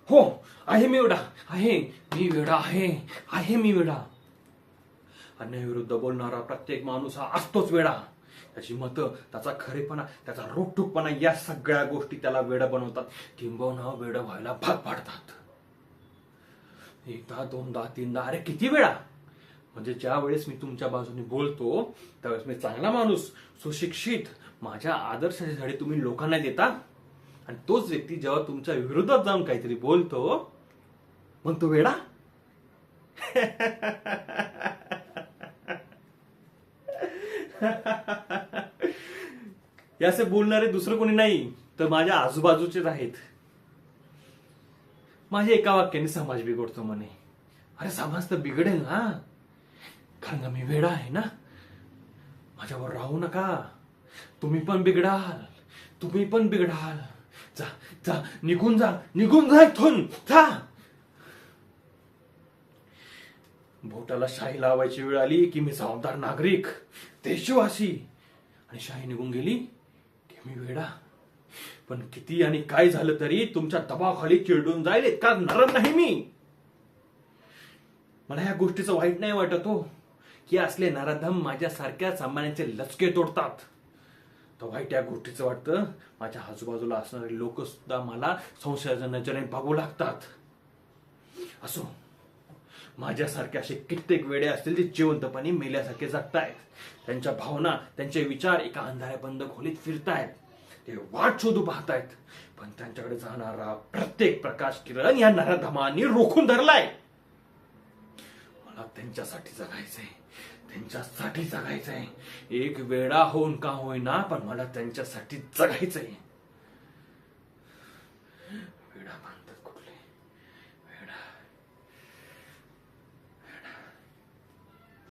हो, आहे मी वेडा, आहे मी वेडा, आहे मी वेडा. अन्यायाविरुद्ध बोलणारा प्रत्येक माणूस हा असतोच वेडा. त्याची मतं, त्याचा खरेपणा, त्याचा रोखठोकपणा या सगळ्या गोष्टी त्याला वेडं बनवतात, किंबहुना वेडं व्हायला भाग पाडतात. एकदा, दोनदा, तीनदा, अरे किती वेळा. म्हणजे ज्या वेळेस मी तुमच्या बाजूने बोलतो त्यावेळेस मी चांगला माणूस, सुशिक्षित, माझ्या आदर्शाचे धडे तुम्ही लोकांना देता, आणि तोच व्यक्ती जेव्हा तुमच्या विरोधात जाऊन काहीतरी बोलतो मग तो वेडा. याचे बोलणारे दुसरं कोणी नाही तर माझ्या आजूबाजूचेच आहेत. माझ्या एका वाक्याने समाज बिघडतो म्हणे. अरे समाज तर बिघडेल ना, कारण का मी वेडा आहे ना. माझ्यावर राहू नका, तुम्ही पण बिघडाल, तुम्ही पण बिघडाल. जा जा, निघून जा, निघून जा इथून, जा. बोटाला शाही लावायची वेळ आली की मी जबाबदार नागरिक, देशवासी, आणि शाही निघून गेली की मी वेडा. पण किती आणि काय झालं तरी तुमच्या दबावाखाली चिरडून जाईल इतका नरम नाही मी. मला या गोष्टीचं वाईट नाही वाटत हो, की असले नराधम माझ्यासारख्या सामान्यांचे लचके तोडतात. तर वाईट या गोष्टीचं वाटतं माझ्या आजूबाजूला असणारे लोक सुद्धा मला संशयाच्या नजरेने बघू लागतात. असो, माझ्यासारखे असे कित्येक वेडे असतील जे जिवंतपणे मेल्यासारखे जगतायत. त्यांच्या भावना, त्यांचे विचार एका अंधाऱ्या बंद खोलीत फिरतायत. ते वाट शोधू पाहतायत, पण त्यांच्याकडे जाणारा प्रत्येक प्रकाश किरण या नराधमांनी रोखून धरलाय. मला त्यांच्यासाठी जगायचंय, त्यांच्यासाठी जगायचंय. एक वेडा होऊन का होईना, पण मला त्यांच्यासाठी जगायचंय.